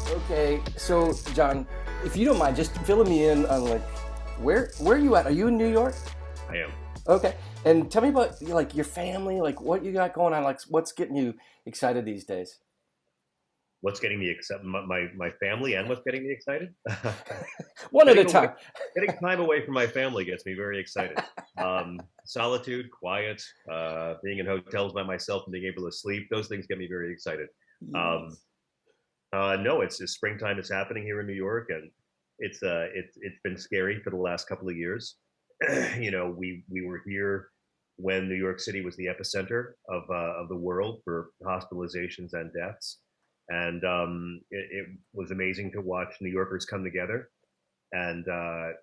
Okay, so John, if you don't mind, just filling me in on like where are you at? Are you in New York? I am. Okay, and tell me about like your family, like what you got going on, like what's getting you excited these days? What's getting me excited? My family, and what's getting me excited? One at a getting away, time. getting time away from my family gets me very excited. Solitude, quiet, being in hotels by myself and being able to sleep. Those things get me very excited. Um, Yes. no, it's springtime is happening here in New York, and it's been scary for the last couple of years. We were here when New York City was the epicenter of the world for hospitalizations and deaths, and it was amazing to watch New Yorkers come together. And I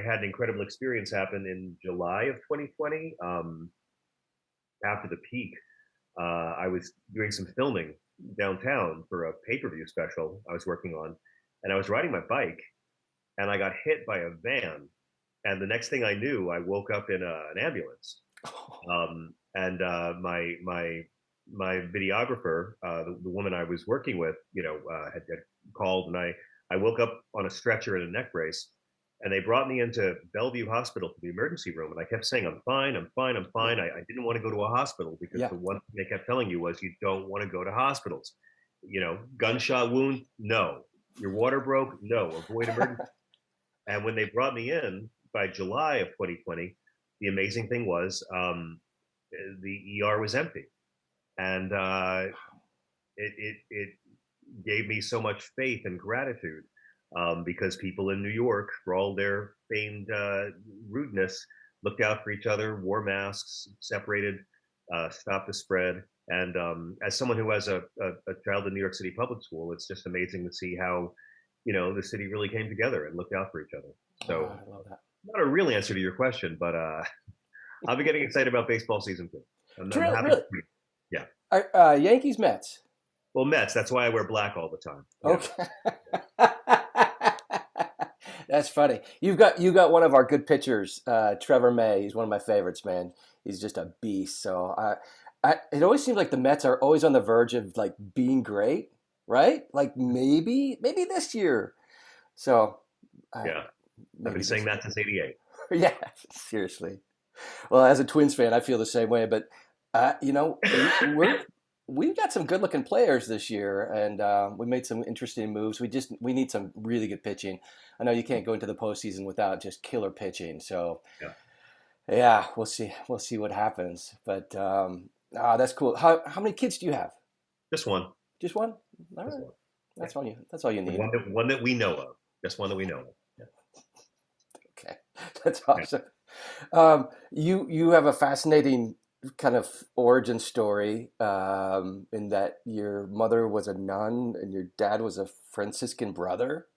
had an incredible experience happen in July of 2020. After the peak, I was doing some filming downtown for a pay-per-view special I was working on, and I was riding my bike, and I got hit by a van. And the next thing I knew, I woke up in an ambulance. And my videographer, the woman I was working with, had called, and I woke up on a stretcher in a neck brace, and they brought me into Bellevue Hospital to the emergency room, and I kept saying, "I'm fine, I'm fine, I'm fine." I didn't want to go to a hospital because Yeah. the one thing they kept telling you was you don't want to go to hospitals. Gunshot wound, no. Your water broke, no. Avoid emergency. And when they brought me in by July of 2020, the amazing thing was the ER was empty, and it gave me so much faith and gratitude, because people in New York, for all their famed rudeness, looked out for each other, wore masks, separated, stopped the spread. And as someone who has a child in New York City public school, it's just amazing to see how the city really came together and looked out for each other. So, I love that. not a real answer to your question, but I'll be getting excited about baseball season too. I'm Really, happy. really? Yeah. Yankees, Mets. Well, Mets. That's why I wear black all the time. Okay. That's funny. You got one of our good pitchers, Trevor May. He's one of my favorites, man. He's just a beast. So it always seems like the Mets are always on the verge of like being great, right? Like maybe this year. So Yeah. I've been maybe saying that since '88. yeah, seriously. Well, as a Twins fan, I feel the same way. But we've got some good-looking players this year, and we made some interesting moves. We need some really good pitching. I know you can't go into the postseason without just killer pitching. So Yeah. yeah, we'll see. We'll see what happens. But that's cool. How many kids do you have? Just one. Just one. All Just right. one. That's all you. That's all you need. One that we know of. Just one that we know of. Yeah. Okay, that's Yeah. awesome. You have a fascinating kind of origin story, in that your mother was a nun and your dad was a Franciscan brother.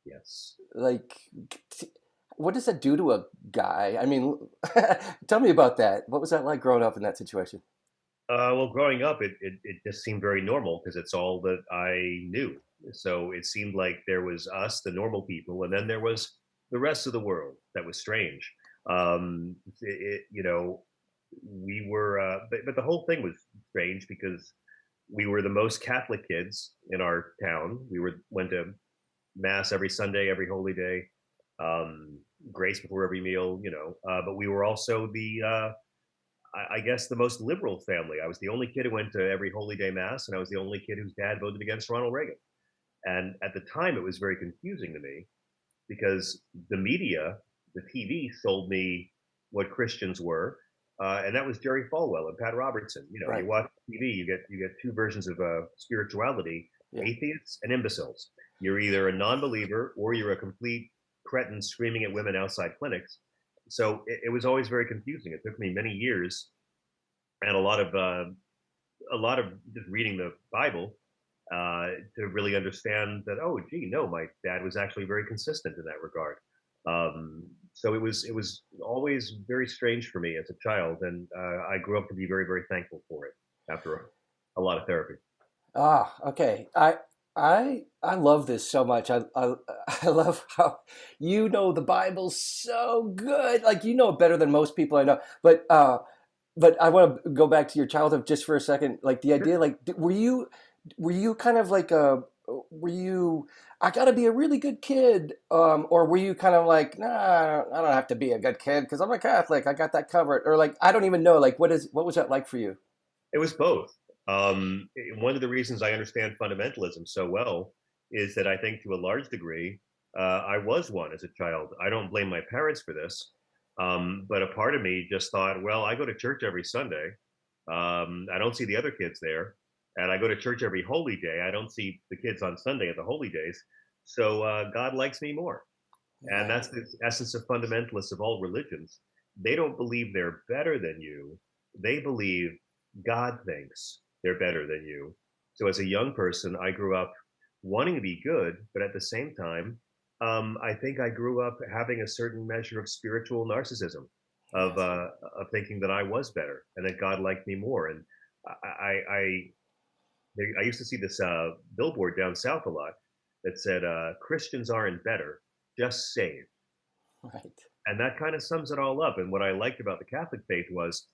Yes. Like, what does that do to a guy? I mean, tell me about that. What was that like growing up in that situation? Well, growing up, it just seemed very normal because it's all that I knew. So it seemed like there was us, the normal people, and then there was the rest of the world that was strange. We were, but the whole thing was strange because we were the most Catholic kids in our town. Went to mass every Sunday, every holy day, grace before every meal, but we were also I guess the most liberal family. I was the only kid who went to every holy day mass, and I was the only kid whose dad voted against Ronald Reagan. And at the time, it was very confusing to me because the media, the TV, sold me what Christians were, and that was Jerry Falwell and Pat Robertson. Right. You watch TV, you get two versions of spirituality: Yeah. atheists and imbeciles. You're either a non-believer or you're a complete cretin screaming at women outside clinics. So it was always very confusing. It took me many years and a lot of just reading the Bible to really understand that. Oh, gee, no, my dad was actually very consistent in that regard. So it was always very strange for me as a child, and I grew up to be very, very thankful for it after a lot of therapy. Okay. I love this so much. I love how you know the Bible so good. Like you know it better than most people I know. But but I want to go back to your childhood just for a second. Like the idea, like were you kind of like a were you I got to be a really good kid, or were you kind of like, nah, I don't have to be a good kid because I'm a Catholic. I got that covered, or like I don't even know. Like what was that like for you? It was both. One of the reasons I understand fundamentalism so well is that I think to a large degree, I was one as a child. I don't blame my parents for this, but a part of me just thought, well, I go to church every Sunday. I don't see the other kids there. And I go to church every holy day. I don't see the kids on Sunday at the holy days. So God likes me more. And Yeah, that's the essence of fundamentalists of all religions. They don't believe they're better than you. They believe God thinks they're better than you. So as a young person, I grew up wanting to be good, but at the same time, I think I grew up having a certain measure of spiritual narcissism, yes, of thinking that I was better and that God liked me more. And I used to see this billboard down south a lot that said, "Christians aren't better, just saved." right. And that kind of sums it all up. And what I liked about the Catholic faith was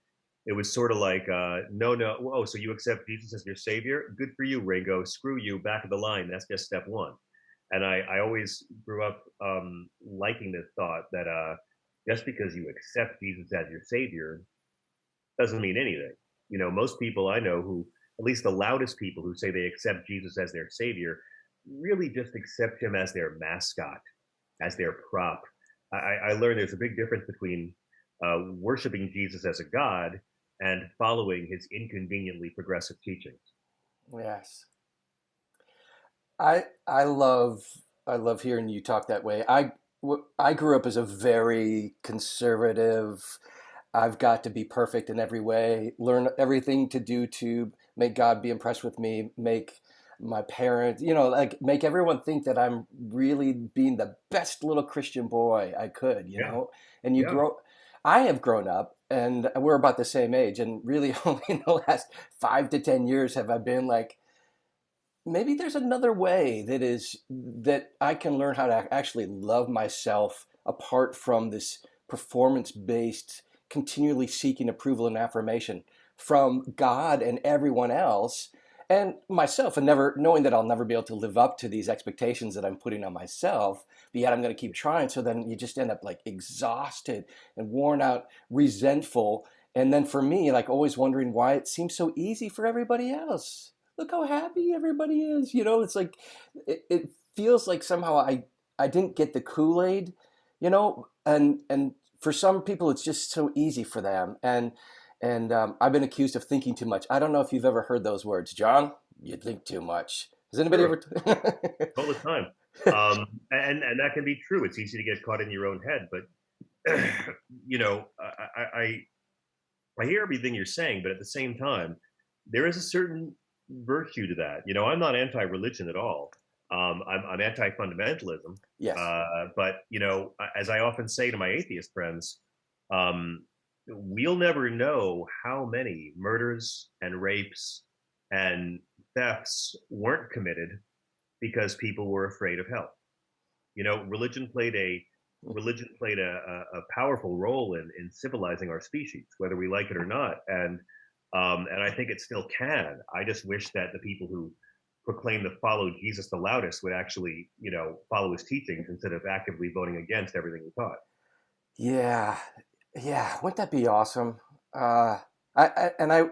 it was sort of like, no, no, oh, so you accept Jesus as your savior? Good for you, Ringo. Screw you, back of the line. That's just step one. And I always grew up liking the thought that just because you accept Jesus as your savior doesn't mean anything. You know, most people I know who, at least the loudest people who say they accept Jesus as their savior, really just accept him as their mascot, as their prop. I learned there's a big difference between worshiping Jesus as a god and following his inconveniently progressive teachings. Yes. I love I love hearing you talk that way. I grew up as a very conservative. I've got to be perfect in every way. Learn everything to do to make God be impressed with me. Make my parents, like make everyone think that I'm really being the best little Christian boy I could. Yeah, And you yeah, grow. I have grown up, and we're about the same age. And really, only in the last 5 to 10 years have I been like, maybe there's another way that I can learn how to actually love myself apart from this performance based, continually seeking approval and affirmation from God and everyone else and myself, and never knowing that I'll never be able to live up to these expectations that I'm putting on myself, but yet I'm going to keep trying. So then you just end up like exhausted and worn out, resentful. And then for me, like always wondering why it seems so easy for everybody else. Look how happy everybody is. It's like it feels like somehow I didn't get the Kool-Aid, and for some people it's just so easy for them. And I've been accused of thinking too much. I don't know if you've ever heard those words, John. You think too much. Has anybody sure, ever? all the time. And that can be true. It's easy to get caught in your own head, but you know, I hear everything you're saying, but at the same time, there is a certain virtue to that. You know, I'm not anti-religion at all. I'm anti-fundamentalism. Yes. But you know, as I often say to my atheist friends, um, we'll never know how many murders and rapes and thefts weren't committed because people were afraid of hell. You know, religion played a powerful role in civilizing our species, whether we like it or not. And I think it still can. I just wish that the people who proclaim to follow Jesus the loudest would actually, you know, follow his teachings instead of actively voting against everything he taught. Yeah. Yeah. Wouldn't that be awesome? Uh, I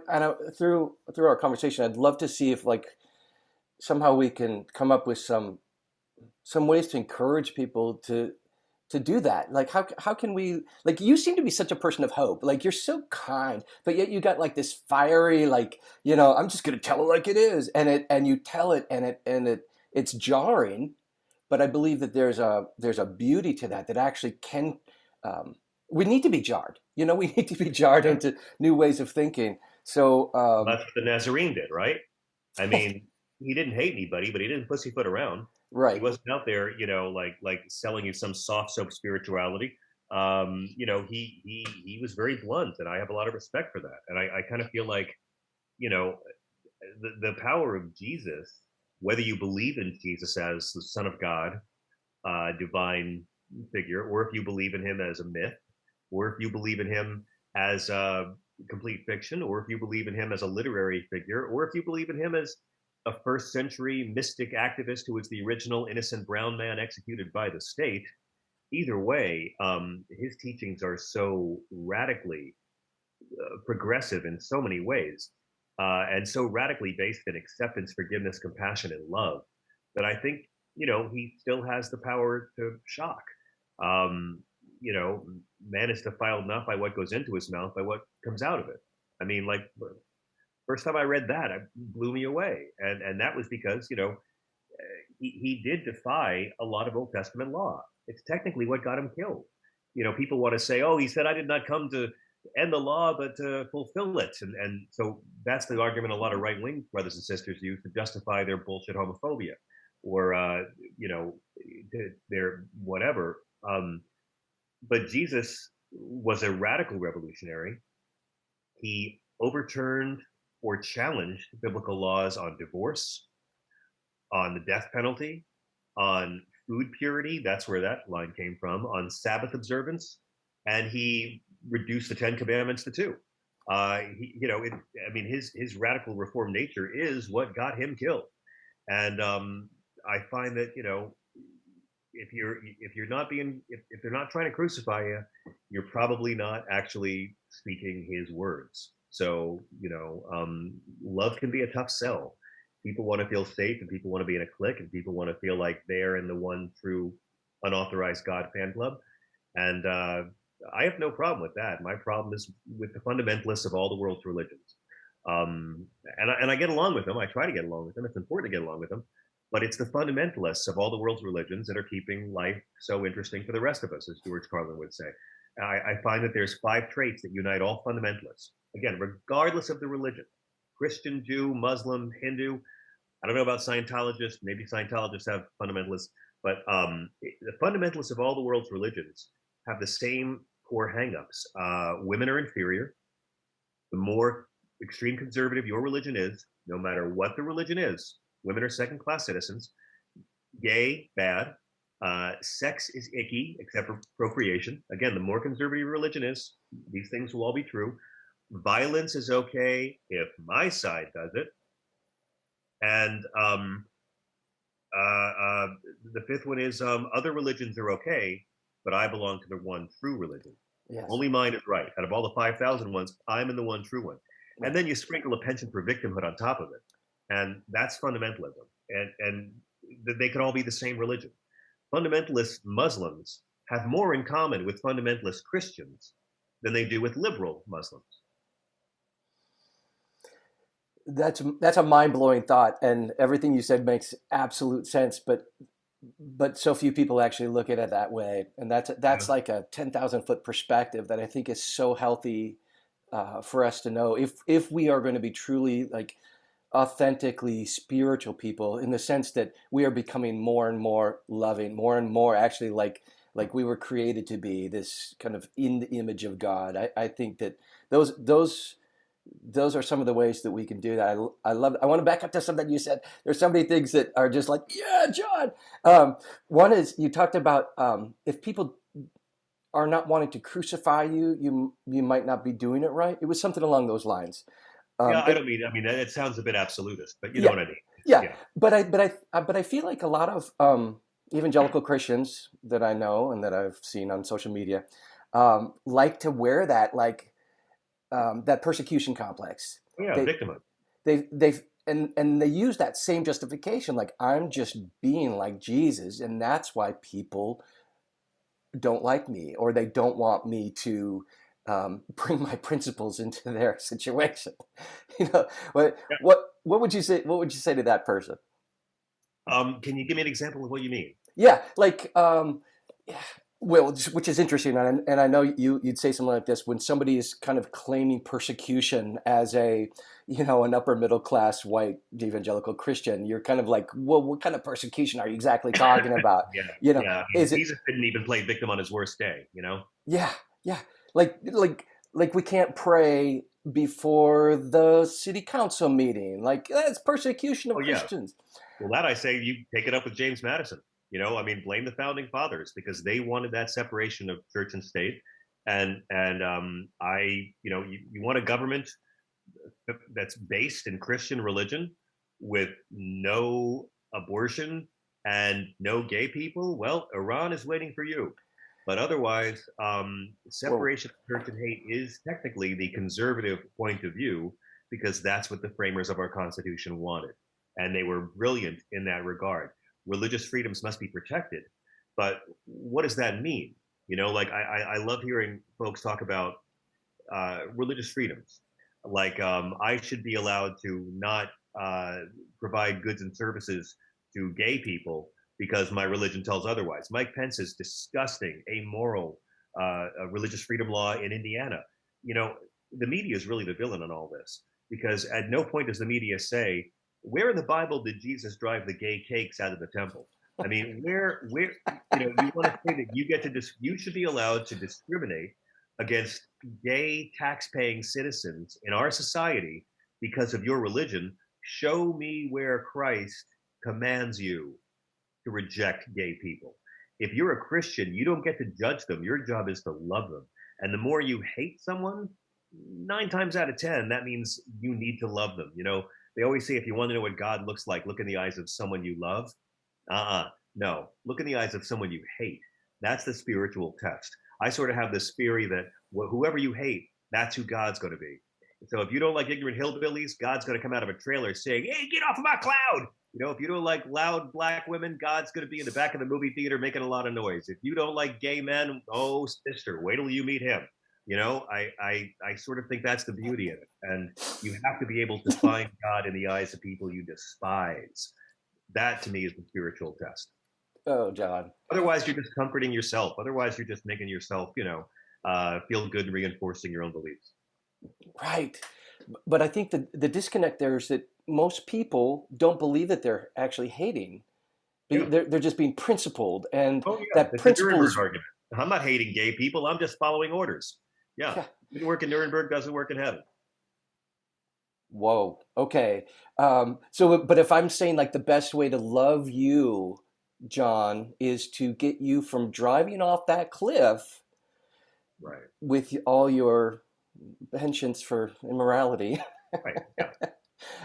through our conversation, I'd love to see if like somehow we can come up with some ways to encourage people to do that. Like how can we, like, you seem to be such a person of hope. Like you're so kind, but yet you got like this fiery, like, I'm just going to tell it like it is. And you tell it it's jarring, but I believe that there's a beauty to that actually can, we need to be jarred. We need to be jarred Yeah, into new ways of thinking. So, that's what the Nazarene did, right? I mean, he didn't hate anybody, but he didn't pussyfoot around. He right. wasn't out there, you know, like selling you some soft soap spirituality. You know, he was very blunt, and I have a lot of respect for that. And I kind of feel like, you know, the power of Jesus, whether you believe in Jesus as the Son of God, divine figure, or if you believe in him as a myth, or if you believe in him as complete fiction, or if you believe in him as a literary figure, or if you believe in him as a first century mystic activist who was the original innocent brown man executed by the state. Either way, his teachings are so radically progressive in so many ways, and so radically based in acceptance, forgiveness, compassion, and love, that I think he still has the power to shock. Um, Man is defiled not by what goes into his mouth, by what comes out of it. I mean, like, first time I read that, it blew me away, and that was because he did defy a lot of Old Testament law. It's technically what got him killed. People want to say, "Oh, he said I did not come to end the law, but to fulfill it," and so that's the argument a lot of right wing brothers and sisters use to justify their bullshit homophobia, or their whatever. But Jesus was a radical revolutionary. He overturned or challenged biblical laws on divorce, on the death penalty, on food purity. That's where that line came from. On Sabbath observance, and he reduced the Ten Commandments to two. His radical reform nature is what got him killed. And I find that if they're not trying to crucify you, you're probably not actually speaking his words. So love can be a tough sell. People want to feel safe, and people want to be in a clique, and people want to feel like they're in the one true unauthorized God fan club. And I have no problem with that. My problem is with the fundamentalists of all the world's religions. And I get along with them. I try to get along with them. It's important to get along with them. But it's the fundamentalists of all the world's religions that are keeping life so interesting for the rest of us, as George Carlin would say. I find that there's 5 traits that unite all fundamentalists. Again, regardless of the religion: Christian, Jew, Muslim, Hindu. I don't know about Scientologists. Maybe Scientologists have fundamentalists. But the fundamentalists of all the world's religions have the same core hangups. Women are inferior. The more extreme conservative your religion is, no matter what the religion is, women are second-class citizens. Gay, bad. Sex is icky, except for procreation. Again, the more conservative your religion is, these things will all be true. Violence is okay if my side does it. And the 5th one is other religions are okay, but I belong to the one true religion. Yes. Only mine is right. Out of all the 5,000 ones, I'm in the one true one. Right. And then you sprinkle a penchant for victimhood on top of it. And that's fundamentalism. And they could all be the same religion. Fundamentalist Muslims have more in common with fundamentalist Christians than they do with liberal Muslims. That's a mind-blowing thought, and everything you said makes absolute sense. But so few people actually look at it that way, and that's like a 10,000-foot perspective that I think is so healthy for us to know. If we are going to be truly like authentically spiritual people, in the sense that we are becoming more and more loving, more and more actually like we were created to be, this kind of in the image of God. I think that those are some of the ways that we can do that. I love it. I want to back up to something you said. There's so many things that are just like, yeah, John. One is you talked about if people are not wanting to crucify you, you might not be doing it right. It was something along those lines. I mean, it sounds a bit absolutist, but you know what I mean. Yeah. But I feel like a lot of evangelical Christians that I know and that I've seen on social media like to wear that, like that persecution complex. Yeah, victimhood. They use that same justification, like I'm just being like Jesus, and that's why people don't like me, or they don't want me to bring my principles into their situation. What would you say? What would you say to that person? Can you give me an example of what you mean? Yeah, like well, which is interesting, and I know you'd say something like this when somebody is kind of claiming persecution as an upper middle class white evangelical Christian. You're kind of like, well, what kind of persecution are you exactly talking about? Jesus didn't even play victim on his worst day. Yeah. Like we can't pray before the city council meeting. Like that's persecution of Christians. Well, that I say you take it up with James Madison. Blame the founding fathers, because they wanted that separation of church and state. You want a government that's based in Christian religion with no abortion and no gay people, well, Iran is waiting for you. But otherwise, Whoa. separation of church and hate is technically the conservative point of view because that's what the framers of our Constitution wanted. And they were brilliant in that regard. Religious freedoms must be protected. But what does that mean? I love hearing folks talk about religious freedoms. Like I should be allowed to not provide goods and services to gay people because my religion tells otherwise. Mike Pence's disgusting, amoral religious freedom law in Indiana. The media is really the villain in all this because at no point does the media say, where in the Bible did Jesus drive the gay cakes out of the temple? I mean, where you want to say that you should be allowed to discriminate against gay tax-paying citizens in our society because of your religion. Show me where Christ commands you to reject gay people. If you're a Christian, you don't get to judge them. Your job is to love them. And the more you hate someone, 9 times out of 10, that means you need to love them. They always say if you want to know what God looks like, look in the eyes of someone you love. No, look in the eyes of someone you hate. That's the spiritual test. I sort of have this theory that whoever you hate, that's who God's going to be. So if you don't like ignorant hillbillies, God's going to come out of a trailer saying, hey, get off of my cloud. If you don't like loud black women, God's going to be in the back of the movie theater making a lot of noise. If you don't like gay men, oh, sister, wait till you meet him. I sort of think that's the beauty of it. And you have to be able to find God in the eyes of people you despise. That to me is the spiritual test. Oh, John. Otherwise, you're just comforting yourself. Otherwise, you're just making yourself, feel good and reinforcing your own beliefs. Right. But I think the disconnect there is that most people don't believe that they're actually hating. Yeah. They're just being principled. And Oh, yeah. that It's principle Nuremberg is. argument. I'm not hating gay people. I'm just following orders. Yeah. Didn't work in Nuremberg, doesn't work in heaven. Whoa. Okay. But if I'm saying like the best way to love you, John, is to get you from driving off that cliff Right. with all your penchants for immorality. Right. Yeah.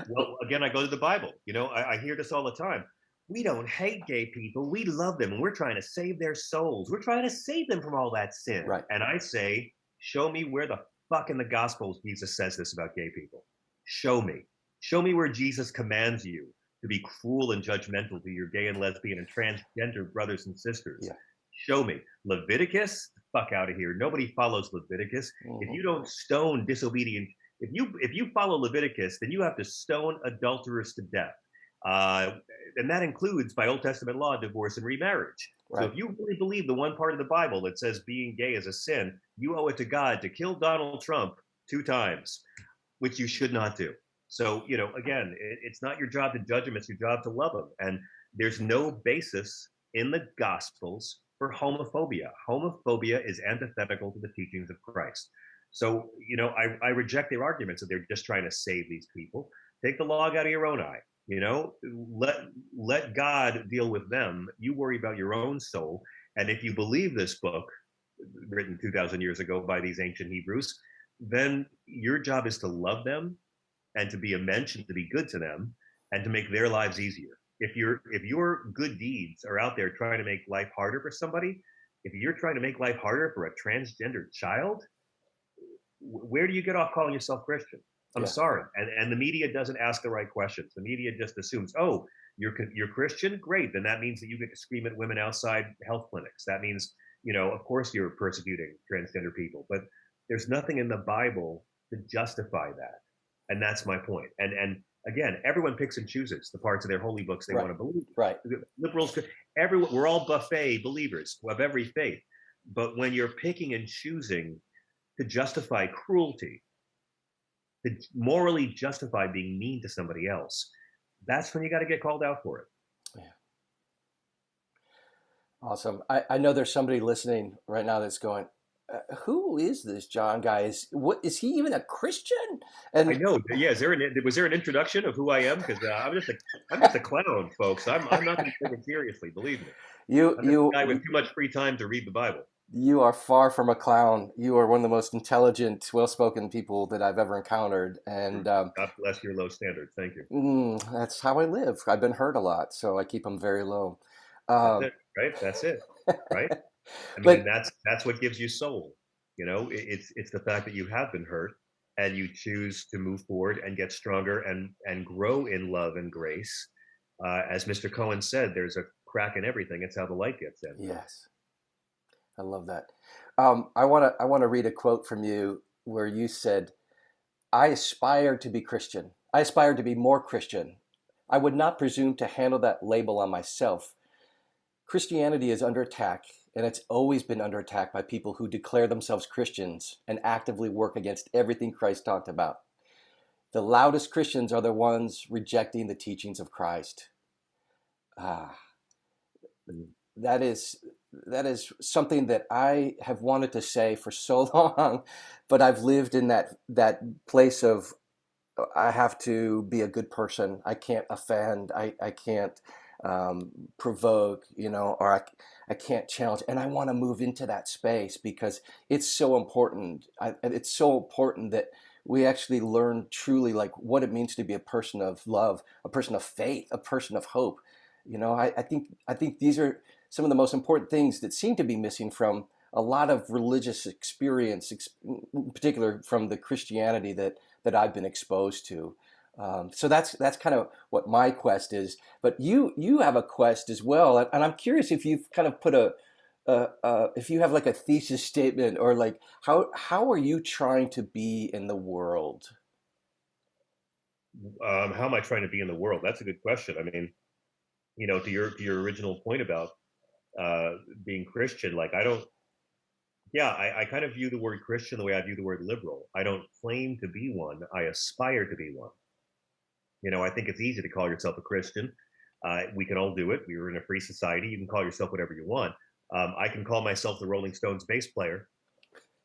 Well, again, I go to the Bible. I hear this all the time. We don't hate gay people. We love them. And we're trying to save their souls. We're trying to save them from all that sin. Right. And I say, show me where the fuck in the Gospels Jesus says this about gay people. Show me. Show me where Jesus commands you to be cruel and judgmental to your gay and lesbian and transgender brothers and sisters. Yeah. Show me. Leviticus, fuck out of here. Nobody follows Leviticus. Mm-hmm. If you don't stone disobedient, if you follow Leviticus, then you have to stone adulterers to death. And that includes, by Old Testament law, divorce and remarriage. Right. So if you really believe the one part of the Bible that says being gay is a sin, you owe it to God to kill Donald Trump 2 times, which you should not do. So, again, it's not your job to judge him, it's your job to love him. And there's no basis in the Gospels for homophobia. Homophobia is antithetical to the teachings of Christ. So, I reject their arguments that they're just trying to save these people. Take the log out of your own eye. Let God deal with them. You worry about your own soul. And if you believe this book, written 2,000 years ago by these ancient Hebrews, then your job is to love them and to be a mensch and to be good to them and to make their lives easier. If your good deeds are out there trying to make life harder for somebody, if you're trying to make life harder for a transgender child, where do you get off calling yourself Christian? I'm sorry. And the media doesn't ask the right questions. The media just assumes, oh, you're Christian? Great. Then that means that you get to scream at women outside health clinics. That means, of course you're persecuting transgender people. But there's nothing in the Bible to justify that. And that's my point. And again, everyone picks and chooses the parts of their holy books they want to believe. Right. Liberals, we're all buffet believers of every faith. But when you're picking and choosing to justify cruelty, to morally justify being mean to somebody else, that's when you got to get called out for it. Yeah. Awesome. I know there's somebody listening right now that's going, who is this John guy? Is he even a Christian? And I know. Yeah. Was there an introduction of who I am? Because I'm just a clown, folks. I'm not going to take it seriously. Believe me. I'm a guy with too much free time to read the Bible. You are far from a clown. You are one of the most intelligent, well-spoken people that I've ever encountered, and God bless your low standards. Thank you. that's how I live. I've been hurt a lot, so I keep them very low. That's Um, it, right? That's it, right? I mean, but that's what gives you soul. It's the fact that you have been hurt and you choose to move forward and get stronger and grow in love and grace. As Mr. Cohen said, there's a crack in everything. It's how the light gets in. yes, I love that. I want to read a quote from you where you said, "I aspire to be Christian. I aspire to be more Christian. I would not presume to handle that label on myself. Christianity is under attack, and it's always been under attack by people who declare themselves Christians and actively work against everything Christ talked about. The loudest Christians are the ones rejecting the teachings of Christ." Ah, Mm. that is that is something that I have wanted to say for so long, but I've lived in that place of I have to be a good person. I can't offend. I can't provoke, or I can't challenge. And I want to move into that space because it's so important. It's so important that we actually learn truly like what it means to be a person of love, a person of faith, a person of hope. I think these are some of the most important things that seem to be missing from a lot of religious experience, in particular from the Christianity that I've been exposed to. So that's kind of what my quest is. But you have a quest as well, and I'm curious if you've kind of put if you have like a thesis statement or like how are you trying to be in the world? How am I trying to be in the world? That's a good question. I mean, to your original point about uh, being Christian, like I don't. Yeah, I kind of view the word Christian the way I view the word liberal. I don't claim to be one. I aspire to be one. I think it's easy to call yourself a Christian. We can all do it. We are in a free society. You can call yourself whatever you want. I can call myself the Rolling Stones bass player.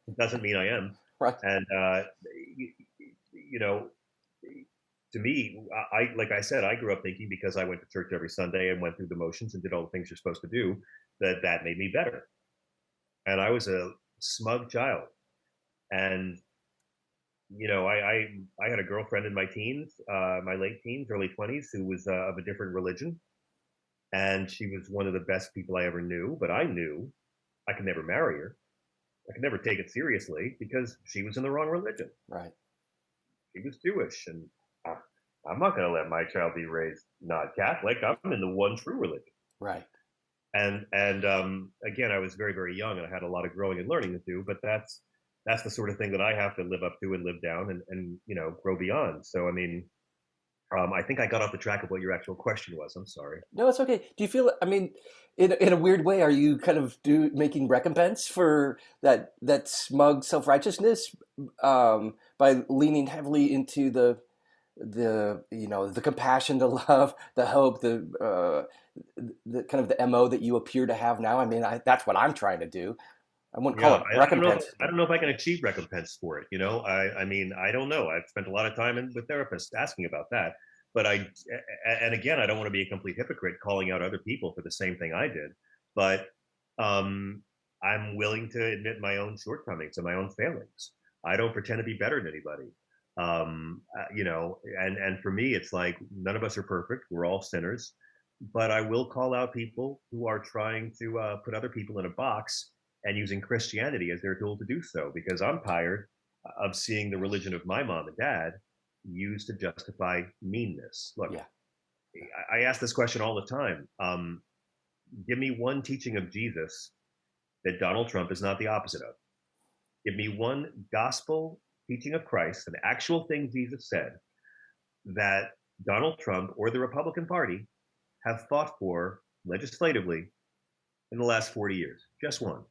It doesn't mean I am. Right. And you, you know, to me, like I said, I grew up thinking because I went to church every Sunday and went through the motions and did all the things you're supposed to do, that made me better. And I was a smug child. And I had a girlfriend in my teens, my late teens, early 20s, who was of a different religion, and she was one of the best people I ever knew. But I knew I could never marry her. I could never take it seriously because she was in the wrong religion. Right. She was Jewish, and uh, I'm not going to let my child be raised not Catholic. I'm in the one true religion. Right. And again, I was very very young, and I had a lot of growing and learning to do. But that's the sort of thing that I have to live up to and live down and grow beyond. So I mean, I think I got off the track of what your actual question was. I'm sorry. No, it's okay. Do you feel, I mean, in a weird way, are you kind of making recompense for that smug self-righteousness by leaning heavily into the compassion, the love, the hope, the kind of the MO that you appear to have now? I mean, that's what I'm trying to do. I wouldn't call Yeah, it I don't know. recompense, I but don't know if I can achieve recompense for it. I mean, I don't know. I've spent a lot of time with therapists asking about that, but and again, I don't want to be a complete hypocrite calling out other people for the same thing I did, but um, I'm willing to admit my own shortcomings and my own failings. I don't pretend to be better than anybody. And for me, it's like none of us are perfect. We're all sinners, but I will call out people who are trying to put other people in a box and using Christianity as their tool to do so, because I'm tired of seeing the religion of my mom and dad used to justify meanness. Look, yeah, I ask this question all the time. Give me one teaching of Jesus that Donald Trump is not the opposite of. Give me one gospel teaching of Christ, an actual thing Jesus said that Donald Trump or the Republican Party have fought for legislatively in the last 40 years. Just one.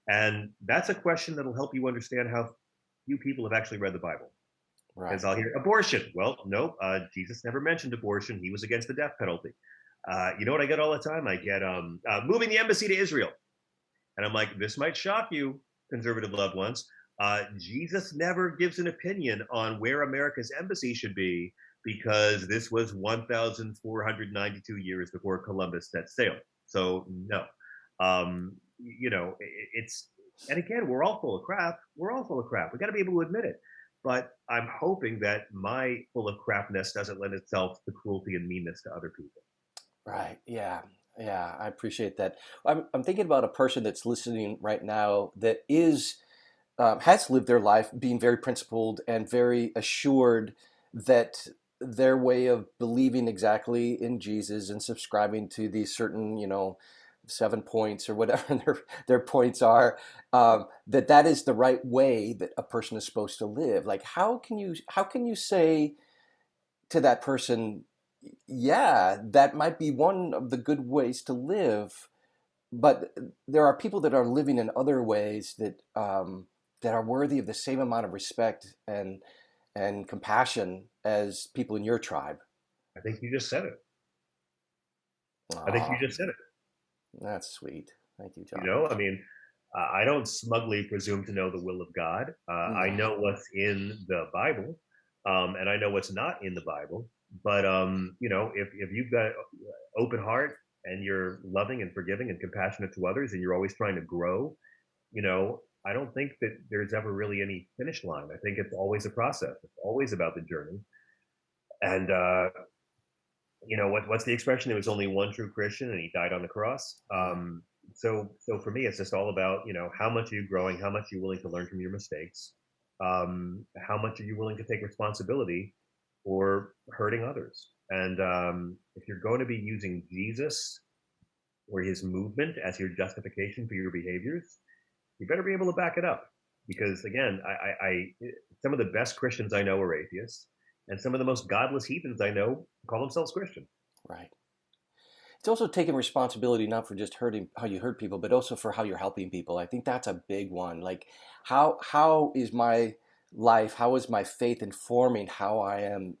And that's a question that'll help you understand how few people have actually read the Bible. Because right. I'll hear abortion. Well, no, Jesus never mentioned abortion. He was against the death penalty. You know what I get all the time? I get moving the embassy to Israel. And I'm like, this might shock you, conservative loved ones. Jesus never gives an opinion on where America's embassy should be because this was 1,492 years before Columbus set sail. So, no. it's, and again, we're all full of crap. We're all full of crap. We got to be able to admit it. But I'm hoping that my full of crapness doesn't lend itself to cruelty and meanness to other people. Right. Yeah. Yeah. I appreciate that. I'm thinking about a person that's listening right now that has lived their life being very principled and very assured that their way of believing exactly in Jesus and subscribing to these certain, 7 points or whatever their points are, that is the right way that a person is supposed to live. Like, how can you say to that person, yeah, that might be one of the good ways to live, but there are people that are living in other ways that are worthy of the same amount of respect and compassion as people in your tribe. I think you just said it. I think you Ah, just said it. that's sweet. Thank you, You John. know, I mean, I don't smugly presume to know the will of God. I No. know what's in the Bible, and I know what's not in the Bible. But if you've got open heart and you're loving and forgiving and compassionate to others, and you're always trying to grow, I don't think that there's ever really any finish line. I think it's always a process. It's always about the journey. And what's the expression? There was only one true Christian, and he died on the cross. Yeah. So for me, it's just all about how much are you growing, how much are you willing to learn from your mistakes, how much are you willing to take responsibility for hurting others, and if you're going to be using Jesus or his movement as your justification for your behaviors, you better be able to back it up. Because again, some of the best Christians I know are atheists, and some of the most godless heathens I know call themselves Christian. Right. It's also taking responsibility not for just hurting how you hurt people, but also for how you're helping people. I think that's a big one. Like, how is my life, how is my faith informing how I am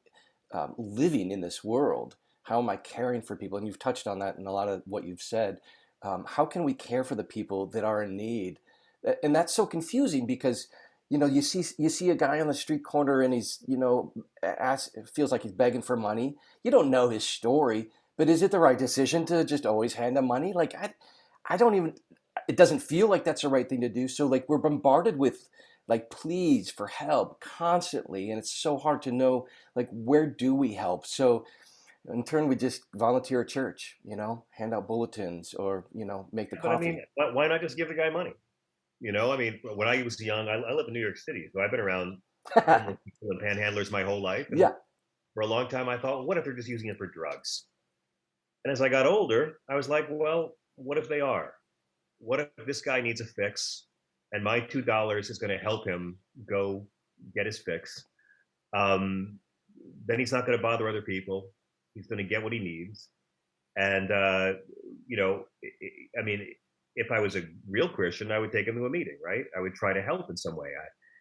living in this world? How am I caring for people? And you've touched on that in a lot of what you've said. How can we care for the people that are in need? And that's so confusing because you see a guy on the street corner and he's feels like he's begging for money. You don't know his story, but is it the right decision to just always hand them money? Like, I don't even. It doesn't feel like that's the right thing to do. So like we're bombarded with like pleas for help constantly, and it's so hard to know like where do we help. So in turn, we just volunteer at church, hand out bulletins or make the But I mean, coffee. why not just give the guy money? I mean, when I was young, I live in New York City, so I've been around homeless people and panhandlers my whole life. And Yeah, for a long time, I thought, well, what if they're just using it for drugs? And as I got older, I was like, well, what if they are? What if this guy needs a fix, and my $2 is going to help him go get his fix? Um, then he's not going to bother other people. He's going to get what he needs. And I mean, if I was a real Christian, I would take him to a meeting, right? I would try to help in some way.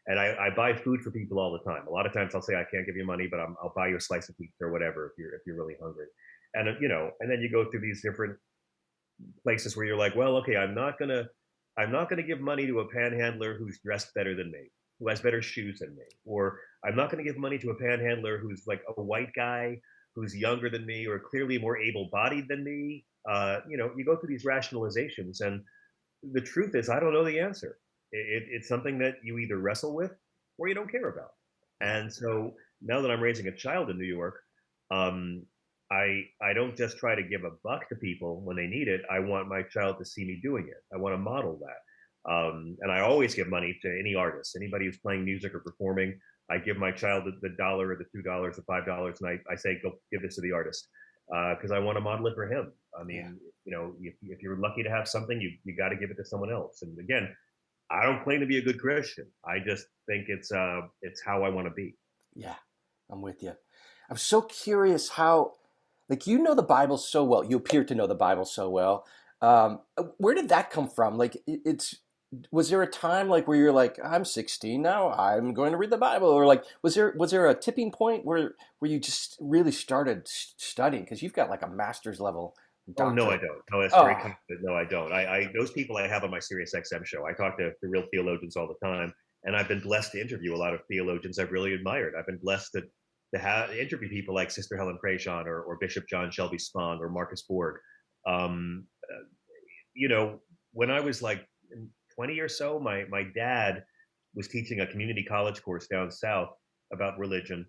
I buy food for people all the time. A lot of times I'll say I can't give you money, but I'll buy you a slice of pizza or whatever if you're really hungry. And and then you go through these different places where you're like, well, okay, I'm not gonna give money to a panhandler who's dressed better than me, who has better shoes than me, or I'm not gonna give money to a panhandler who's like a white guy who's younger than me or clearly more able-bodied than me. You go through these rationalizations, and the truth is, I don't know the answer. It's something that you either wrestle with or you don't care about. yeah, And so now that I'm raising a child in New York, um, I don't just try to give a buck to people when they need it. I want my child to see me doing it. I want to model that. And I always give money to any artist, anybody who's playing music or performing. I give my child the dollar or the $2 or $5, and I say, go give this to the artist because I want to model it for him. I yeah, mean, if you're lucky to have something, you got to give it to someone else. And again, I don't claim to be a good Christian. I just think it's how I want to be. yeah. I'm with you. I'm so curious how, like, you know the Bible so well. You appear to know the Bible so well. Where did that come from? Like, it's was there a time like where you're like, I'm 16 now, I'm going to read the Bible, or like, was there a tipping point where you just really started studying because you've got like a master's level Oh no, I doctorate? don't. No, that's very Oh, kind. No, I don't. I those people I have on my SiriusXM show. I talk to real theologians all the time, and I've been blessed to interview a lot of theologians I've really admired. I've been blessed to have interview people like Sister Helen Prejean or Bishop John Shelby Spong or Marcus Borg. Um, uh, you know, when I was like 20 or so, my dad was teaching a community college course down south about religion.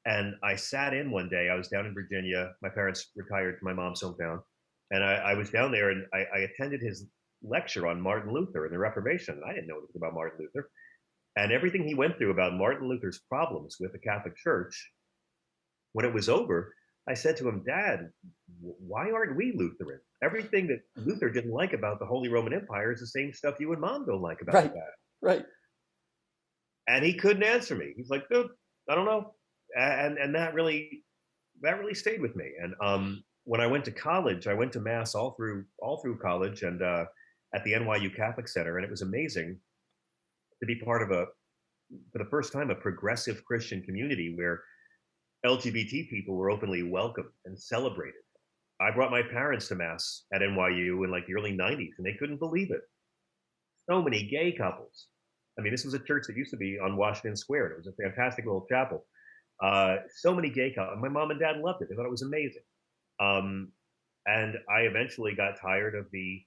And I sat in one day. I was down in Virginia. My parents retired to my mom's hometown. And I was down there and I attended his lecture on Martin Luther and the Reformation. I didn't know anything about Martin Luther. And everything he went through about Martin Luther's problems with the Catholic Church, when it was over, I said to him, Dad, why aren't we Lutheran? Everything that Luther didn't like about the Holy Roman Empire is the same stuff you and Mom don't like about Right. that. Right. And he couldn't answer me. He's like, dude, I don't know. And that really stayed with me. And when I went to college, I went to Mass all through college and at the NYU Catholic Center, and it was amazing to be part of for the first time, a progressive Christian community where LGBT people were openly welcomed and celebrated. I brought my parents to Mass at NYU in like the early 90s, and they couldn't believe it. So many gay couples. I mean, this was a church that used to be on Washington Square. It was a fantastic little chapel. So many gay couples. My mom and dad loved it. They thought it was amazing. And I eventually got tired of the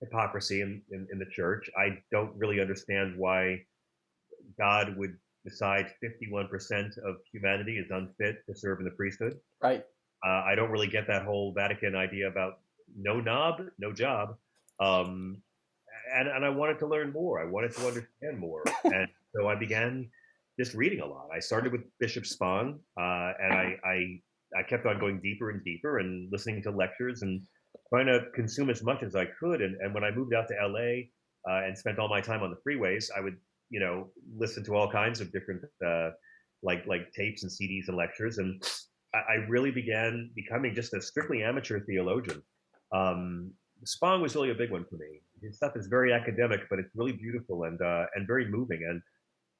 hypocrisy in the church. I don't really understand why God would decide 51% of humanity is unfit to serve in the priesthood. Right. I don't really get that whole Vatican idea about no knob, no job. And I wanted to learn more. I wanted to understand more. And so I began just reading a lot. I started with Bishop Spong, and I kept on going deeper and deeper and listening to lectures and trying to consume as much as I could. And when I moved out to LA and spent all my time on the freeways, I would, listen to all kinds of different like tapes and CDs and lectures. And I really began becoming just a strictly amateur theologian. Spong was really a big one for me. His stuff is very academic, but it's really beautiful and very moving.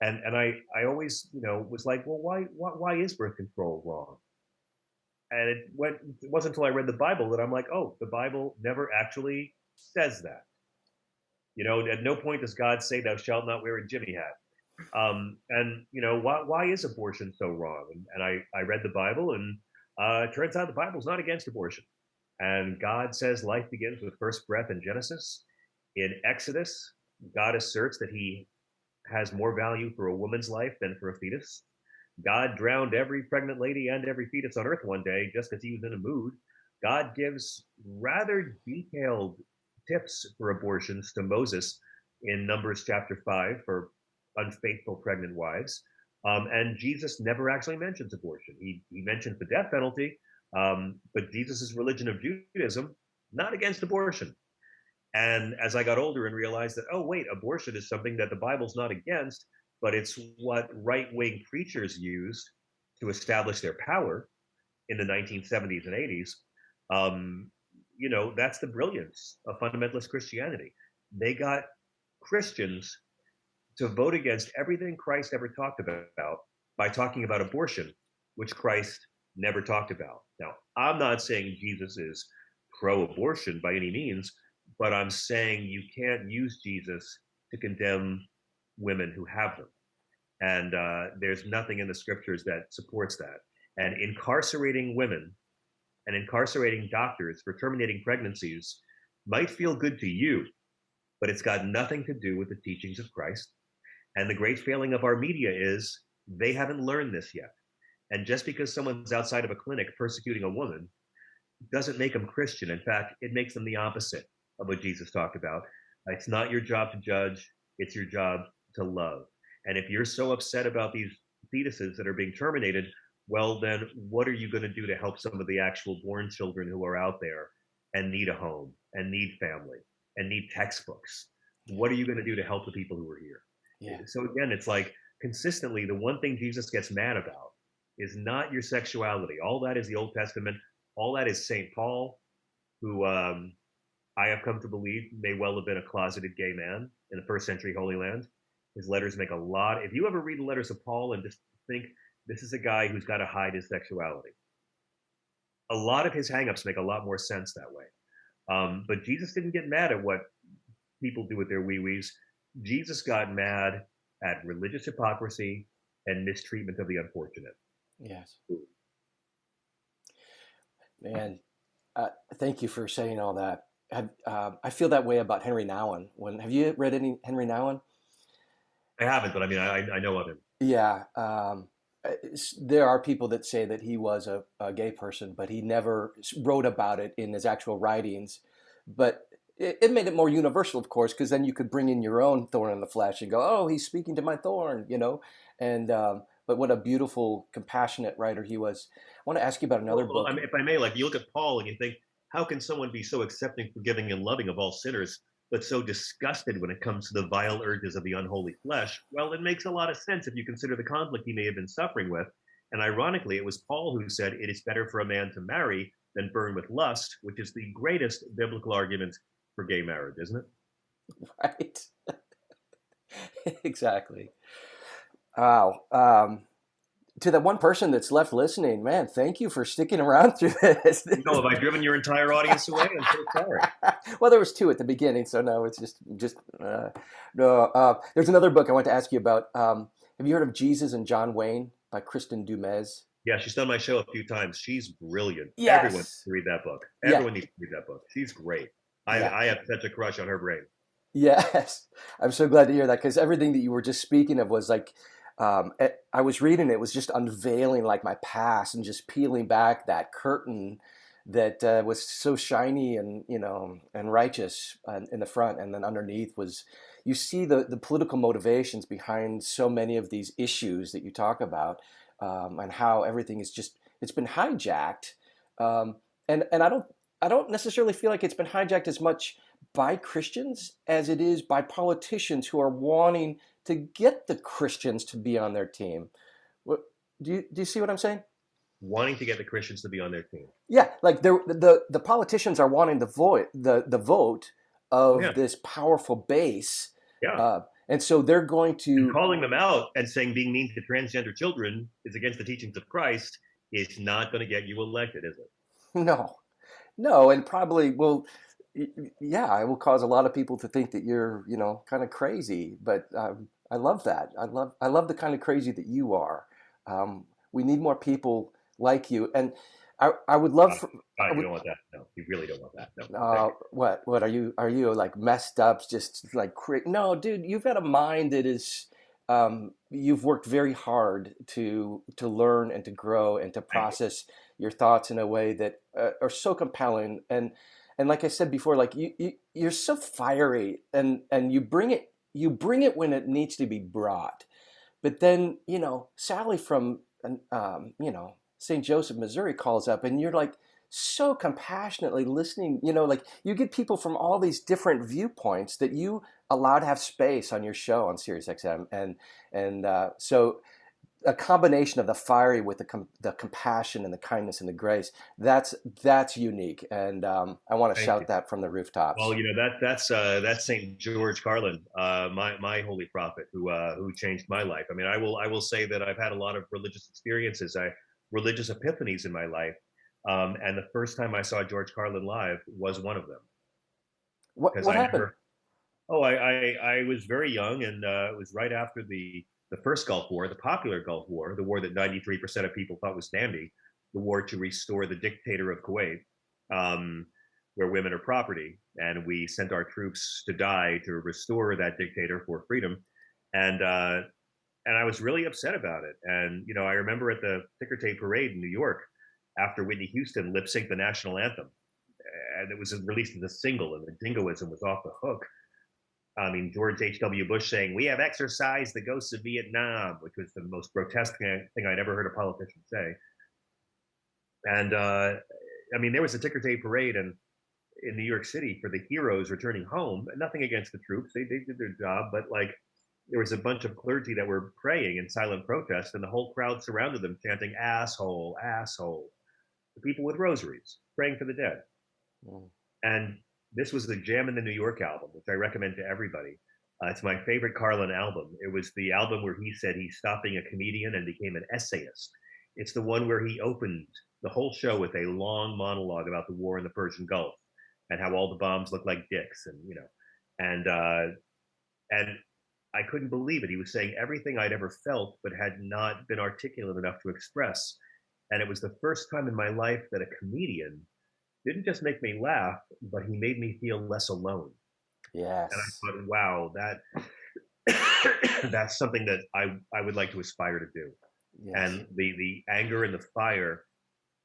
And I always, was like, well, why is birth control wrong? And it wasn't until I read the Bible that I'm like, oh, the Bible never actually says that. At no point does God say, "Thou shalt not wear a Jimmy hat." And why is abortion so wrong? And I read the Bible, and it turns out the Bible's not against abortion. And God says life begins with first breath in Genesis. In Exodus, God asserts that He has more value for a woman's life than for a fetus. God drowned every pregnant lady and every fetus on earth one day just because He was in a mood. God gives rather detailed tips for abortions to Moses in Numbers chapter 5 for unfaithful pregnant wives. And Jesus never actually mentions abortion. He mentions the death penalty, but Jesus' religion of Judaism, not against abortion. And as I got older and realized that, oh, wait, abortion is something that the Bible's not against, but it's what right-wing preachers used to establish their power in the 1970s and 80s. That's the brilliance of fundamentalist Christianity. They got Christians to vote against everything Christ ever talked about by talking about abortion, which Christ never talked about. Now, I'm not saying Jesus is pro-abortion by any means, but I'm saying you can't use Jesus to condemn women who have them. And there's nothing in the scriptures that supports that. And incarcerating women and incarcerating doctors for terminating pregnancies might feel good to you, but it's got nothing to do with the teachings of Christ. And the great failing of our media is they haven't learned this yet. And just because someone's outside of a clinic persecuting a woman doesn't make them Christian. In fact, it makes them the opposite of what Jesus talked about. It's not your job to judge, it's your job to love. And if you're so upset about these fetuses that are being terminated, well, then what are you going to do to help some of the actual born children who are out there and need a home and need family and need textbooks? What are you going to do to help the people who are here? Yeah. So again, it's like consistently the one thing Jesus gets mad about is not your sexuality. All that is the Old Testament. All that is St. Paul, who I have come to believe may well have been a closeted gay man in the first century Holy Land. His letters make a lot. If you ever read the letters of Paul and just think, this is a guy who's got to hide his sexuality, a lot of his hangups make a lot more sense that way. But Jesus didn't get mad at what people do with their wee-wees. Jesus got mad at religious hypocrisy and mistreatment of the unfortunate. Yes. Man, thank you for saying all that. I feel that way about Henry Nouwen. Have you read any Henry Nouwen? I haven't, but I mean, I know of him. Yeah, there are people that say that he was a gay person, but he never wrote about it in his actual writings. But it made it more universal, of course, because then you could bring in your own thorn in the flesh and go, "Oh, he's speaking to my thorn," you know. And but what a beautiful, compassionate writer he was. I want to ask you about another Well, I book. mean, if I may, like you look at Paul and you think, how can someone be so accepting, forgiving, and loving of all sinners, but so disgusted when it comes to the vile urges of the unholy flesh? Well, it makes a lot of sense if you consider the conflict he may have been suffering with. And ironically, it was Paul who said, it is better for a man to marry than burn with lust, which is the greatest biblical argument for gay marriage, isn't it? Right? Exactly. Wow. To the one person that's left listening, man, thank you for sticking around through this. No, have I driven your entire audience away? I'm so sorry. Well, there was two at the beginning, so no, it's just no. There's another book I want to ask you about. Have you heard of Jesus and John Wayne by Kristen Dumez? Yeah, she's done my show a few times. She's brilliant. Everyone needs Yes. to read that book. Yeah. Everyone needs to read that book. She's great. Yeah. I have such a crush on her brain. Yes. I'm so glad to hear that because everything that you were just speaking of was like, I was reading it was just unveiling like my past and just peeling back that curtain that was so shiny and and righteous in the front, and then underneath was you see the political motivations behind so many of these issues that you talk about, and how everything is just it's been hijacked, and I don't necessarily feel like it's been hijacked as much by Christians as it is by politicians who are wanting to get the Christians to be on their team. What, do you see what I'm saying? Wanting to get the Christians to be on their team. Yeah, like the politicians are wanting the vote Yeah, of this powerful base, yeah. uh, and so they're going And to calling them out and saying being mean to transgender children is against the teachings of Christ is not going to get you elected, is it? no, no, and probably will. Yeah, it will cause a lot of people to think that you're kind of crazy. But I love that. I love the kind of crazy that you are. We need more people like you, and I would love Uh, for. I you would, don't want that. No, you really don't want that. No, thank you. what are you like messed up just like no dude, you've got a mind that is you've worked very hard to learn and to grow and to Thank you. process your thoughts in a way that are so compelling, and like I said before, like you're so fiery, and you bring it when it needs to be brought. But then, Sally from, St. Joseph, Missouri calls up, and you're like so compassionately listening. Like you get people from all these different viewpoints that you allow to have space on your show on SiriusXM, and so a combination of the fiery with the compassion and the kindness and the grace. That's unique, and I want to Thank you. shout that from the Well, rooftops. that's Saint George Carlin, my holy prophet, who changed my life. I mean, I will say that I've had a lot of religious experiences, religious epiphanies in my life, and the first time I saw George Carlin live was one of them What because what I happened? never. Oh, I was very young, and it was right after the first Gulf War, the popular Gulf War, the war that 93% of people thought was dandy, the war to restore the dictator of Kuwait, um, where women are property, and we sent our troops to die to restore that dictator for freedom, and uh, and I was really upset about it. And I remember at the ticker tape parade in New York after Whitney Houston lip synced the national anthem, and it was released as a single, and the jingoism was off the hook. I mean, George H.W. Bush saying, "We have exorcised the ghosts of Vietnam," which was the most grotesque thing I'd ever heard a politician say. And I mean, there was a ticker tape parade in New York City for the heroes returning home. Nothing against the troops; they did their job, but like there was a bunch of clergy that were praying in silent protest, and the whole crowd surrounded them, chanting "asshole, asshole." The people with rosaries praying for the dead. Mm. And this was the Jam in the New York album, which I recommend to everybody. It's my favorite Carlin album. It was the album where he said he stopped being a comedian and became an essayist. It's the one where he opened the whole show with a long monologue about the war in the Persian Gulf and how all the bombs look like dicks, and and I couldn't believe it. He was saying everything I'd ever felt but had not been articulate enough to express. And it was the first time in my life that a comedian didn't just make me laugh, but he made me feel less alone. And I Yes. thought, wow, that that's something that I would like to aspire to do. Yes. And the anger and the fire,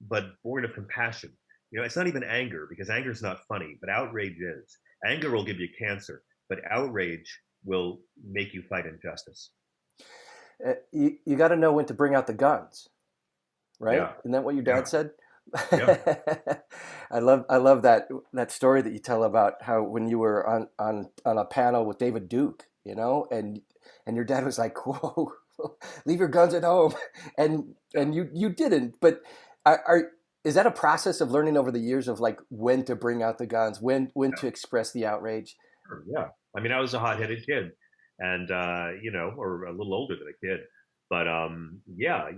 but born of compassion. It's not even anger because anger is not funny, but outrage is. Anger will give you cancer, but outrage will make you fight injustice. You got to know when to bring out the guns, right? Yeah, Isn't that what your dad yeah, said? yeah. I love that story that you tell about how when you were on a panel with David Duke, and your dad was like, "Whoa, leave your guns at home," and you didn't. But is that a process of learning over the years of like when to bring out the guns, when to express the outrage? Sure, yeah. I mean, I was a hot-headed kid, and or a little older than a kid, but yeah,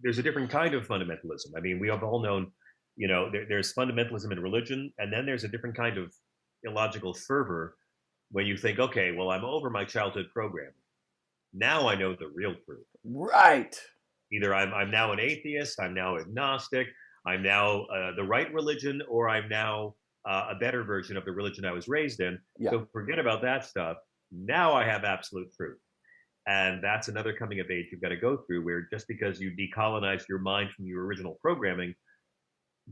there's a different kind of fundamentalism. I mean, we have all known, there's fundamentalism in religion, and then there's a different kind of illogical fervor when you think, okay, well, I'm over my childhood programming. Now I know the real truth. Right. Either I'm now an atheist, I'm now agnostic, I'm now the right religion, or I'm now a better version of the religion I was raised in. Yeah. So forget about that stuff. Now I have absolute truth. And that's another coming of age you've got to go through, where just because you decolonize your mind from your original programming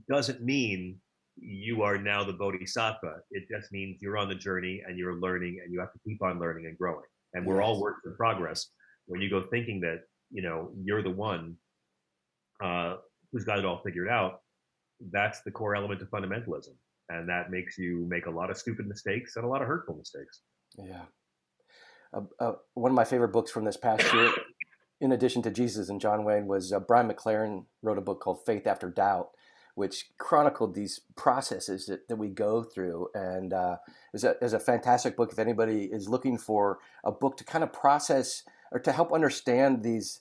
doesn't mean you are now the bodhisattva. It just means you're on the journey and you're learning and you have to keep on learning and growing. And we're all Yes. works in progress. When you go thinking that, you're the one uh, who's got it all figured out, that's the core element of fundamentalism. And that makes you make a lot of stupid mistakes and a lot of hurtful mistakes. Yeah. One of my favorite books from this past year, in addition to Jesus and John Wayne, was Brian McLaren wrote a book called Faith After Doubt, which chronicled these processes that we go through. And is a fantastic book if anybody is looking for a book to kind of process or to help understand these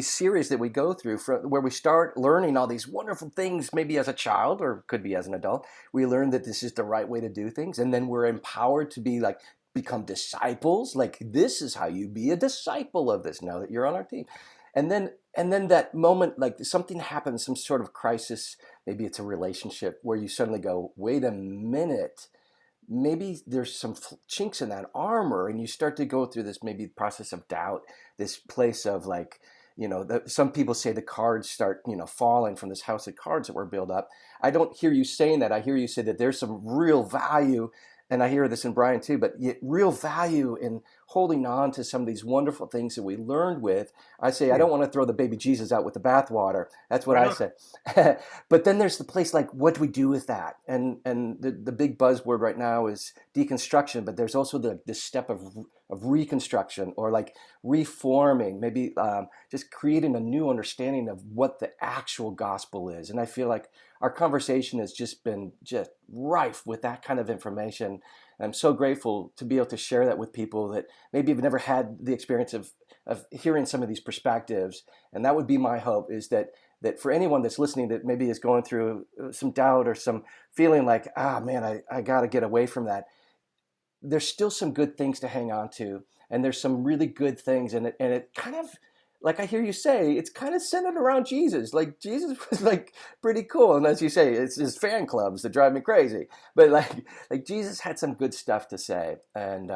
series that we go through, from where we start learning all these wonderful things, maybe as a child or could be as an adult. We learn that this is the right way to do things, and then we're empowered to become disciples. Like, this is how you be a disciple of this now that you're on our team. And then that moment, like something happens, some sort of crisis, maybe it's a relationship where you suddenly go, wait a minute, maybe there's some chinks in that armor, and you start to go through this maybe process of doubt, this place of like, some people say the cards start, falling from this house of cards that were built up. I don't hear you saying that. I hear you say that there's some real value, and I hear this in Brian too, but yet real value in holding on to some of these wonderful things that we learned with. I say, I Yeah. don't want to throw the baby Jesus out with the bathwater. That's what Right I on. say. But then there's the place like, what do we do with that? And the big buzzword right now is deconstruction, but there's also the step of reconstruction, or like reforming, maybe just creating a new understanding of what the actual gospel is. And I feel like our conversation has just been just rife with that kind of information. And I'm so grateful to be able to share that with people that maybe have never had the experience of hearing some of these perspectives. And that would be my hope, is that for anyone that's listening that maybe is going through some doubt or some feeling like, man, I got to get away from that, there's still some good things to hang on to. And there's some really good things. And it kind of, like I hear you say, it's kind of centered around Jesus. Like, Jesus was like pretty cool. And as you say, it's his fan clubs that drive me crazy. But like Jesus had some good stuff to say, and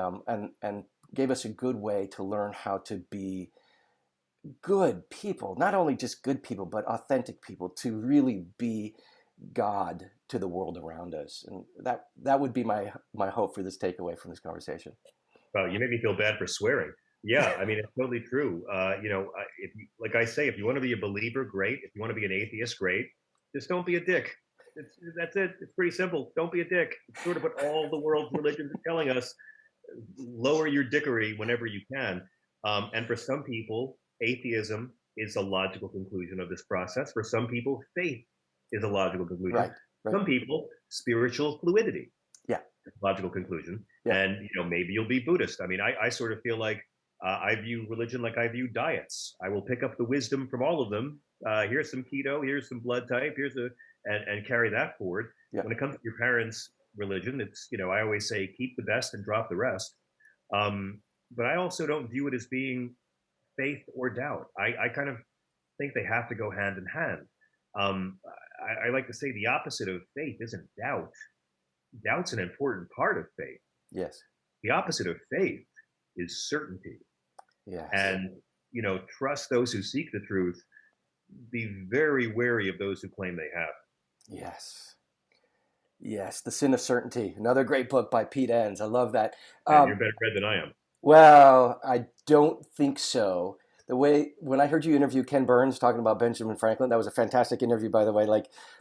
gave us a good way to learn how to be good people, not only just good people, but authentic people, to really be God to the world around us. And that would be my hope for this takeaway from this conversation. Wow, you made me feel bad for swearing. Yeah, I mean, it's totally true. If you, like I say, if you want to be a believer, great. If you want to be an atheist, great. Just don't be a dick. That's it. It's pretty simple. Don't be a dick. It's sort of what all the world's religions are telling us. Lower your dickery whenever you can. And for some people, atheism is a logical conclusion of this process. For some people, faith is a logical conclusion. Right, right. Some people, spiritual fluidity, Yeah, logical conclusion. yeah, And maybe you'll be Buddhist. I mean, I sort of feel like I view religion like I view diets. I will pick up the wisdom from all of them. Here's some keto, here's some blood type, and carry that forward. yeah. When it comes to your parents' religion, it's I always say keep the best and drop the rest. But I also don't view it as being faith or doubt. I kind of think they have to go hand in hand. Um, I like to say the opposite of faith isn't doubt. Doubt's an important part of faith. Yes. The opposite of faith is certainty. Yes. And, trust those who seek the truth. Be very wary of those who claim they have. Yes. Yes. The Sin of Certainty. Another great book by Pete Enns. I love that. And you're better read than I am. Well, I don't think so. The way when I heard you interview Ken Burns talking about Benjamin Franklin, that was a fantastic interview, by the way.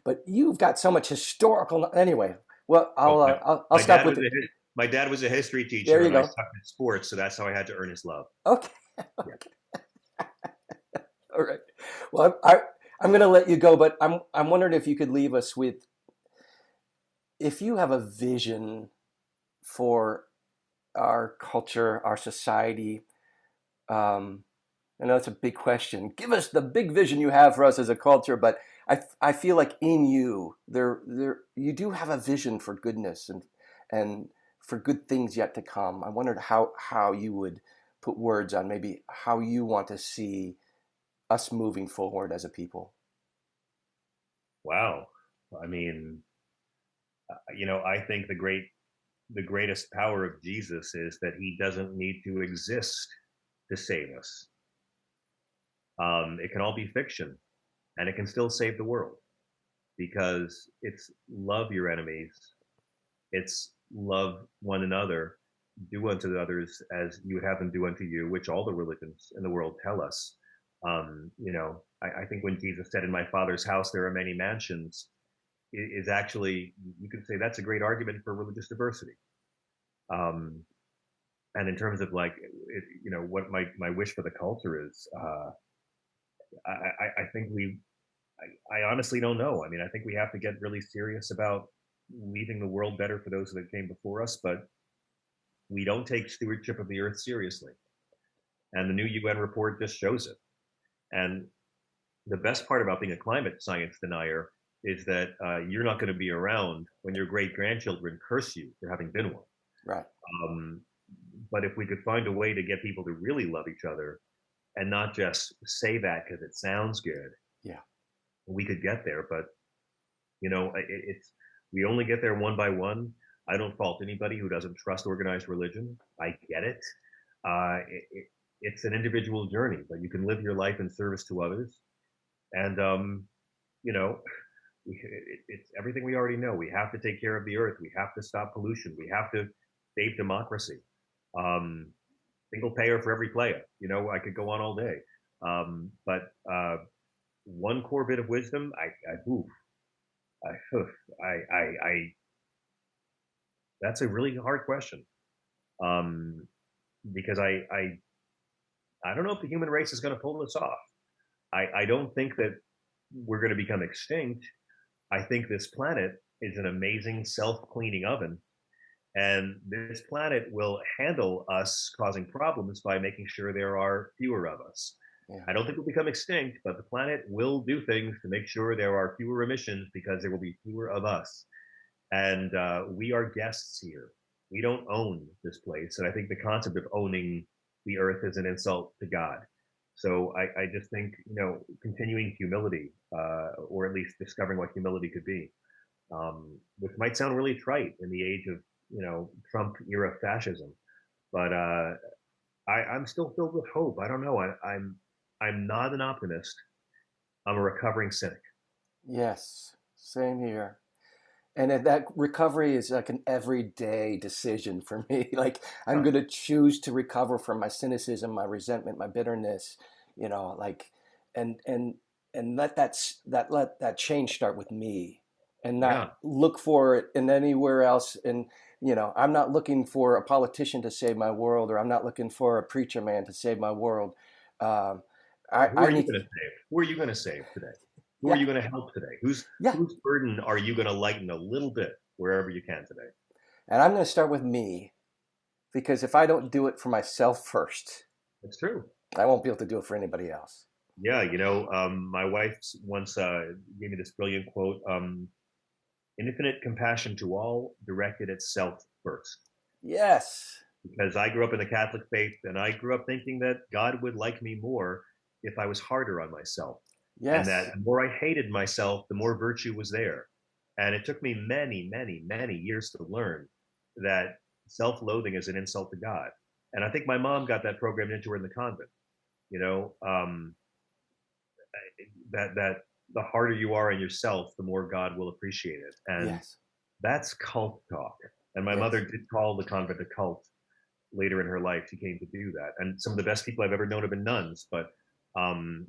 But you've got so much historical. Anyway, well, I'll stop with it. My dad was a history teacher, There you and go. I sucked at sports, so that's how I had to earn his love. Okay. All right. Well, I'm going to let you go, but I'm wondering if you could leave us with, if you have a vision for our culture, our society. I know it's a big question. Give us the big vision you have for us as a culture, but I feel like in you you do have a vision for goodness and for good things yet to come. I wondered how you would put words on maybe how you want to see us moving forward as a people. Wow. I mean, I think the greatest power of Jesus is that he doesn't need to exist to save us. It can all be fiction, and it can still save the world, because it's love your enemies, it's love one another, do unto others as you would have them do unto you, which all the religions in the world tell us. I think when Jesus said, "In my Father's house there are many mansions," is actually, you could say that's a great argument for religious diversity. And in terms of what my wish for the culture is, I think I honestly don't know. I mean, I think we have to get really serious about leaving the world better for those that came before us, but we don't take stewardship of the earth seriously. And the new UN report just shows it. And the best part about being a climate science denier is that you're not going to be around when your great grandchildren curse you for having been one. Right. But if we could find a way to get people to really love each other and not just say that because it sounds good, yeah, we could get there. But we only get there one by one. I don't fault anybody who doesn't trust organized religion. I get it. It's an individual journey, but you can live your life in service to others. And it's everything we already know. We have to take care of the earth. We have to stop pollution. We have to save democracy. Single payer for every player. I could go on all day. But one core bit of wisdom, that's a really hard question. Because I don't know if the human race is going to pull this off. I don't think that we're going to become extinct. I think this planet is an amazing self-cleaning oven, and this planet will handle us causing problems by making sure there are fewer of us. Yeah. I don't think we'll become extinct, but the planet will do things to make sure there are fewer emissions because there will be fewer of us. And we are guests here. We don't own this place. And I think the concept of owning the earth is an insult to God. So I just think, continuing humility, or at least discovering what humility could be, which might sound really trite in the age of, Trump era fascism, but I'm still filled with hope. I don't know. I'm not an optimist. I'm a recovering cynic. Yes, same here. And that recovery is like an everyday decision for me. Like I'm going to choose to recover from my cynicism, my resentment, my bitterness, and let that change start with me, and not look for it in anywhere else. And I'm not looking for a politician to save my world, or I'm not looking for a preacher man to save my world. Who are you going to save? Who are you going to save today? Who are you going to help today? Whose burden are you going to lighten a little bit wherever you can today? And I'm going to start with me, because if I don't do it for myself first, it's true. I won't be able to do it for anybody else. Yeah, my wife once gave me this brilliant quote: "Infinite compassion to all, directed at self first." Yes. Because I grew up in the Catholic faith, and I grew up thinking that God would like me more if I was harder on myself. And that Yes. the more I hated myself, the more virtue was there. And it took me many, many, many years to learn that self-loathing is an insult to God. And I think my mom got that programmed into her in the convent. You know, that the harder you are on yourself, the more God will appreciate it. And Yes. that's cult talk. And my mother Yes. did call the convent a cult later in her life. She came to do that. And some of the best people I've ever known have been nuns. But, um,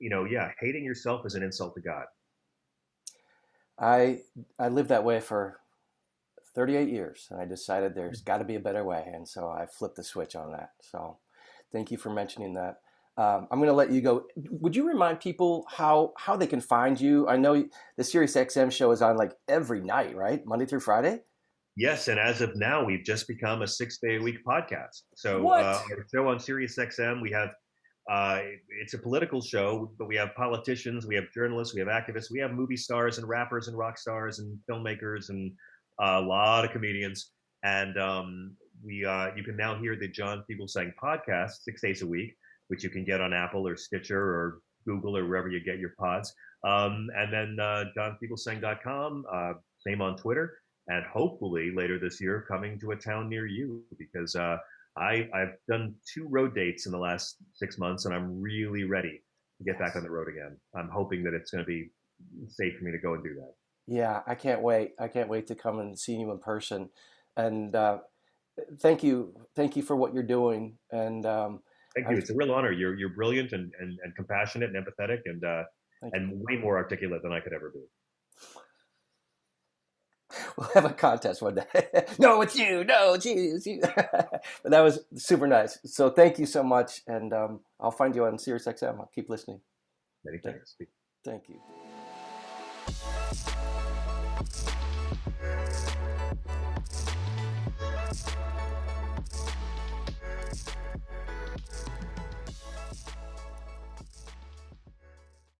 yeah, hating yourself is an insult to God. I I lived that way for 38 years, and I decided there's got to be a better way, and so I flipped the switch on that. So, thank you for mentioning that. I'm going to let you go. Would you remind people how they can find you? I know the SiriusXM show is on like every night, right? Monday through Friday. Yes, and as of now, we've just become a 6 day a week podcast. So What? our show on SiriusXM, we have uh, it's a political show, but we have politicians, we have journalists, we have activists, we have movie stars and rappers and rock stars and filmmakers and a lot of comedians. And we you can now hear the John Fugelsang podcast 6 days a week, which you can get on Apple or Stitcher or Google or wherever you get your pods. And then johnfugelsang.com, same on Twitter, and hopefully later this year coming to a town near you because I've done 2 road dates in the last 6 months, and I'm really ready to get back on Yes. the road again. I'm hoping that it's going to be safe for me to go and do that. Yeah, I can't wait. I can't wait to come and see you in person. And thank you for what you're doing. And Thank you. I'm It's a real honor. You're brilliant and compassionate and empathetic thank you. and way more articulate than I could ever be. We'll have a contest one day. No, it's you. No, it's you. It's you. But that was super nice. So thank you so much. And I'll find you on SiriusXM. I'll keep listening. Many Thank, thanks. thank you.